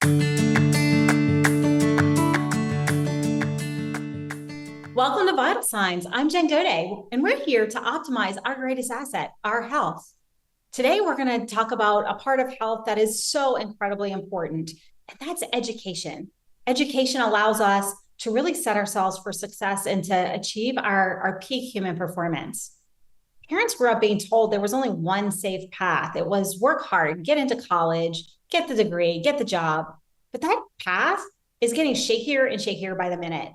Welcome to Vital Signs. I'm Jen Gode, and we're here to optimize our greatest asset, our health. Today, we're going to talk about a part of health that is so incredibly important, and that's education. Education allows us to really set ourselves for success and to achieve our peak human performance. Parents grew up being told there was only one safe path. It was work hard, get into college, get the degree, get the job. But that path is getting shakier and shakier by the minute.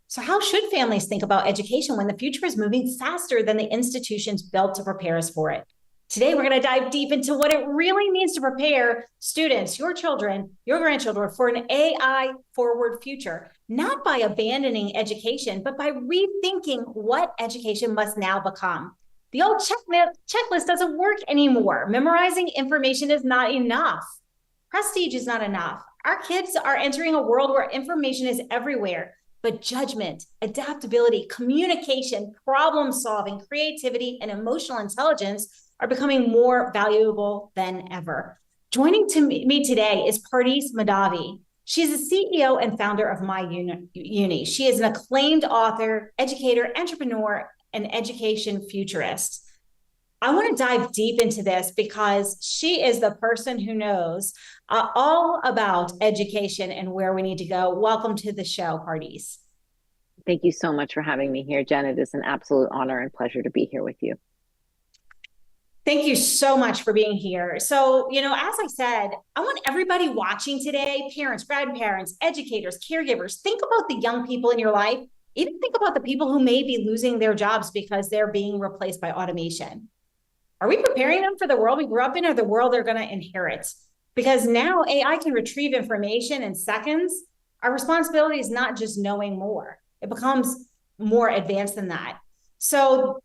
So how should families think about education when the future is moving faster than the institutions built to prepare us for it? Today, we're going to dive deep into what it really means to prepare students, your children, your grandchildren for an AI forward future, not by abandoning education, but by rethinking what education must now become. The old checklist doesn't work anymore. Memorizing information is not enough. Prestige is not enough. Our kids are entering a world where information is everywhere. But judgment, adaptability, communication, problem solving, creativity, and emotional intelligence are becoming more valuable than ever. Joining me today is Pardis Mahdavi. She's the CEO and founder of My Uni. She is an acclaimed author, educator, entrepreneur, and education futurist. I want to dive deep into this because she is the person who knows all about education and where we need to go. Welcome to the show, Pardis. Thank you so much for having me here, Jen. It is an absolute honor and pleasure to be here with you. Thank you so much for being here. So, as I said, I want everybody watching today, parents, grandparents, educators, caregivers, think about the young people in your life. Even think about the people who may be losing their jobs because they're being replaced by automation. Are we preparing them for the world we grew up in or the world they're going to inherit? Because now AI can retrieve information in seconds. Our responsibility is not just knowing more. It becomes more advanced than that. So,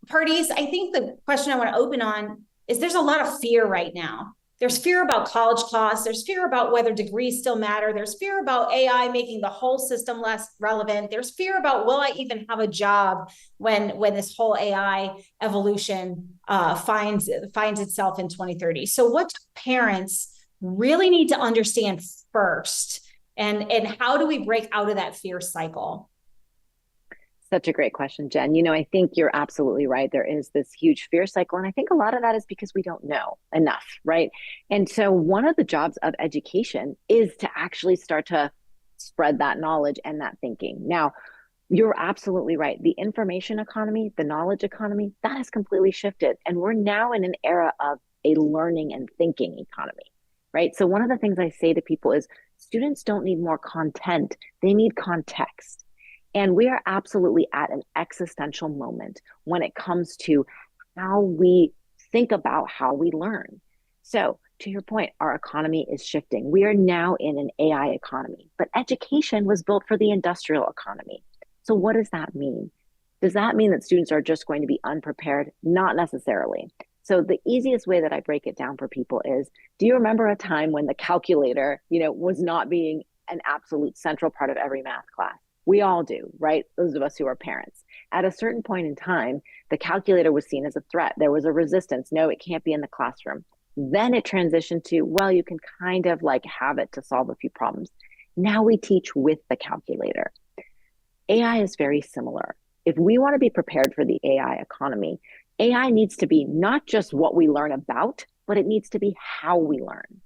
Pardis, I think the question I want to open on is there's a lot of fear right now. There's fear about college costs. There's fear about whether degrees still matter. There's fear about AI making the whole system less relevant. There's fear about, will I even have a job when this whole AI evolution finds itself in 2030? So what do parents really need to understand first? And how do we break out of that fear cycle? Such a great question, Jen. I think you're absolutely right. There is this huge fear cycle. And I think a lot of that is because we don't know enough, right? And so one of the jobs of education is to actually start to spread that knowledge and that thinking. Now, you're absolutely right. The information economy, the knowledge economy, that has completely shifted. And we're now in an era of a learning and thinking economy, right? So one of the things I say to people is students don't need more content. They need context. And we are absolutely at an existential moment when it comes to how we think about how we learn. So to your point, our economy is shifting. We are now in an AI economy, but education was built for the industrial economy. So what does that mean? Does that mean that students are just going to be unprepared? Not necessarily. So the easiest way that I break it down for people is, do you remember a time when the calculator, was not being an absolute central part of every math class? We all do, right? Those of us who are parents. At a certain point in time, the calculator was seen as a threat. There was a resistance. No, it can't be in the classroom. Then it transitioned to, well, you can kind of have it to solve a few problems. Now we teach with the calculator. AI is very similar. If we want to be prepared for the AI economy, AI needs to be not just what we learn about, but it needs to be how we learn.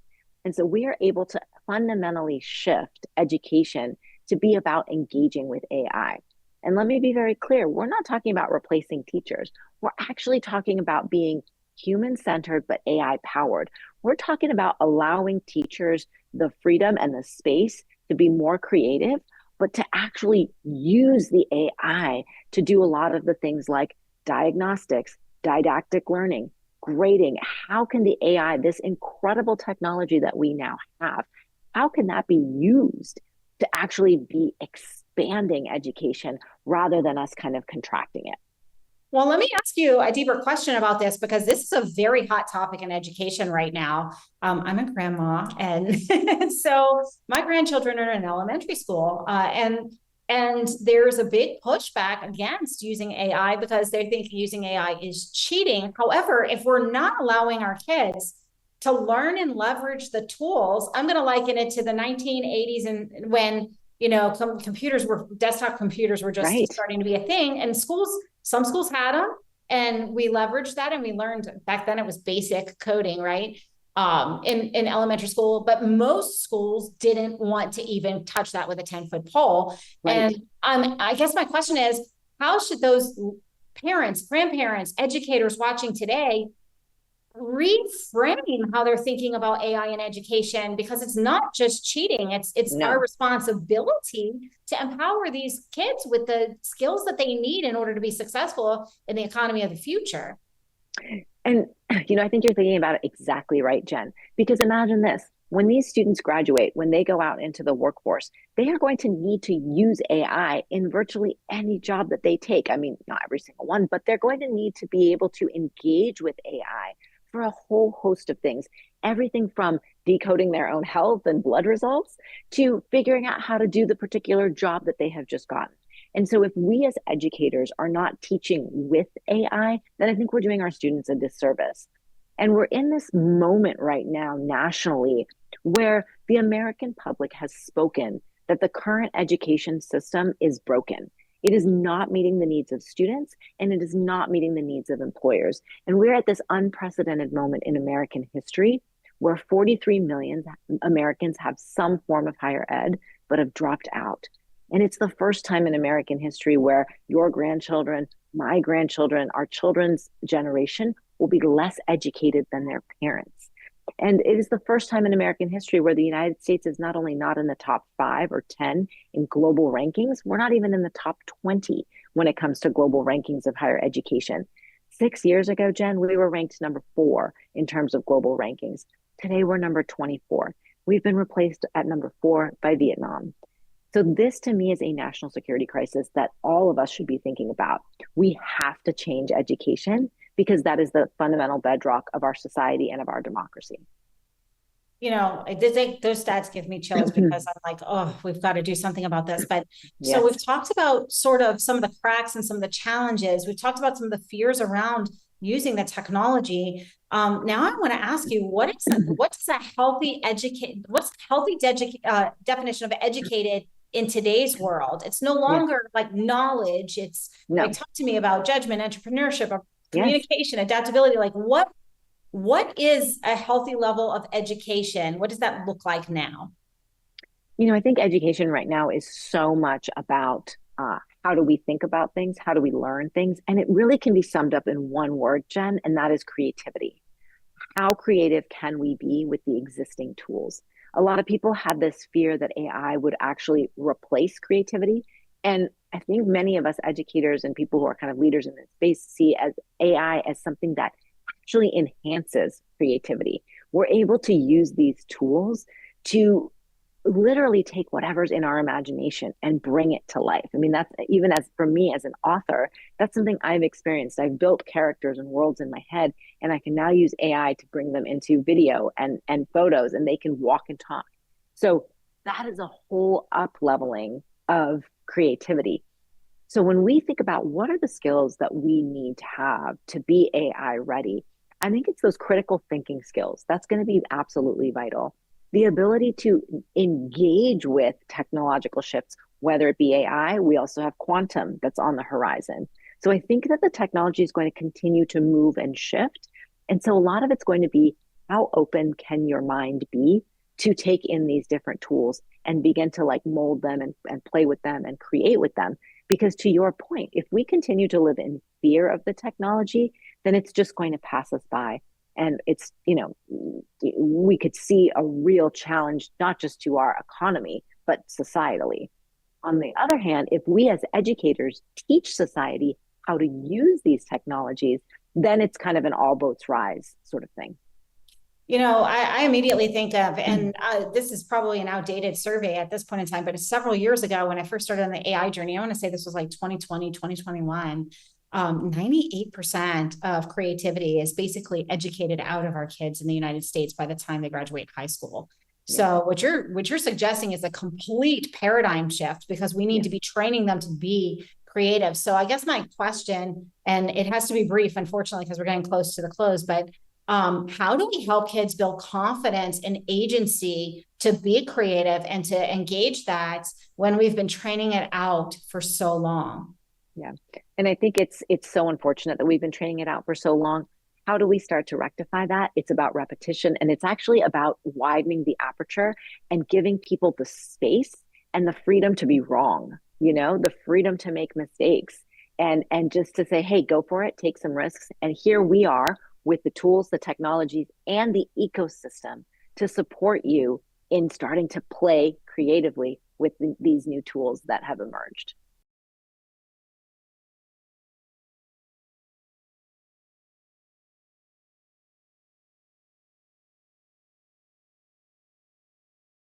And so we are able to fundamentally shift education to be about engaging with AI. And let me be very clear, we're not talking about replacing teachers. We're actually talking about being human-centered but AI-powered. We're talking about allowing teachers the freedom and the space to be more creative, but to actually use the AI to do a lot of the things like diagnostics, didactic learning, grading. How can the AI, this incredible technology that we now have, how can that be used to actually be expanding education rather than us kind of contracting it? Well, let me ask you a deeper question about this because this is a very hot topic in education right now. I'm a grandma, and so my grandchildren are in elementary school, and there's a big pushback against using AI because they think using AI is cheating. However, if we're not allowing our kids to learn and leverage the tools. I'm going to liken it to the 1980s and when, computers were desktop computers were just Right. starting to be a thing, and some schools had them, and we leveraged that, and we learned back then it was basic coding, right? In elementary school, but most schools didn't want to even touch that with a 10-foot pole. Right. And I guess my question is, how should those parents, grandparents, educators watching today reframe how they're thinking about AI in education, because it's not just cheating, it's our No. responsibility to empower these kids with the skills that they need in order to be successful in the economy of the future. And, I think you're thinking about it exactly right, Jen, because imagine this. When these students graduate, when they go out into the workforce, they are going to need to use AI in virtually any job that they take. I mean, not every single one, but they're going to need to be able to engage with AI for a whole host of things. Everything from decoding their own health and blood results to figuring out how to do the particular job that they have just gotten. And so, if we as educators are not teaching with AI, then I think we're doing our students a disservice. And we're in this moment right now nationally where the American public has spoken that the current education system is broken. It is not meeting the needs of students, and it is not meeting the needs of employers. And we're at this unprecedented moment in American history where 43 million Americans have some form of higher ed, but have dropped out. And it's the first time in American history where your grandchildren, my grandchildren, our children's generation will be less educated than their parents. And it is the first time in American history where the United States is not only not in the top 5 or 10 in global rankings, we're not even in the top 20 when it comes to global rankings of higher education. 6 years ago, Jen, we were ranked number 4 in terms of global rankings. Today, we're number 24. We've been replaced at number 4 by Vietnam. So this to me is a national security crisis that all of us should be thinking about. We have to change education because that is the fundamental bedrock of our society and of our democracy. I did think those stats give me chills because I'm like, oh, we've got to do something about this. But so Yes. we've talked about sort of some of the cracks and some of the challenges. We've talked about some of the fears around using the technology. Now I want to ask you, what's a healthy definition of educated in today's world? It's no Yes. longer like knowledge. It's like, No. talk to me about judgment, entrepreneurship, or Yes. communication, adaptability. Like what is a healthy level of education? What does that look like now? I think education right now is so much about how do we think about things? How do we learn things? And it really can be summed up in one word, Jen, and that is creativity. How creative can we be with the existing tools? A lot of people had this fear that AI would actually replace creativity. And I think many of us educators and people who are kind of leaders in this space see as AI as something that actually enhances creativity. We're able to use these tools to literally take whatever's in our imagination and bring it to life. I mean, that's even as for me as an author, that's something I've experienced. I've built characters and worlds in my head, and I can now use AI to bring them into video and photos, and they can walk and talk. So that is a whole up leveling of creativity. So when we think about what are the skills that we need to have to be AI ready, I think it's those critical thinking skills. That's going to be absolutely vital. The ability to engage with technological shifts, whether it be AI, we also have quantum that's on the horizon. So I think that the technology is going to continue to move and shift. And so a lot of it's going to be how open can your mind be to take in these different tools and begin to like mold them and play with them and create with them. Because to your point, if we continue to live in fear of the technology, then it's just going to pass us by. And it's, we could see a real challenge, not just to our economy, but societally. On the other hand, if we as educators teach society how to use these technologies, then it's kind of an all boats rise sort of thing. I immediately think of, and this is probably an outdated survey at this point in time, but it's several years ago when I first started on the AI journey. I want to say this was like 2020, 2021. 98% of creativity is basically educated out of our kids in the United States by the time they graduate high school. So what you're suggesting is a complete paradigm shift because we need to be training them to be creative. So I guess my question, and it has to be brief, unfortunately, because we're getting close to the close, but How do we help kids build confidence and agency to be creative and to engage that when we've been training it out for so long? Yeah. And I think it's so unfortunate that we've been training it out for so long. How do we start to rectify that? It's about repetition, and it's actually about widening the aperture and giving people the space and the freedom to be wrong, the freedom to make mistakes and just to say, "Hey, go for it, take some risks." And here we are with the tools, the technologies, and the ecosystem to support you in starting to play creatively with these new tools that have emerged.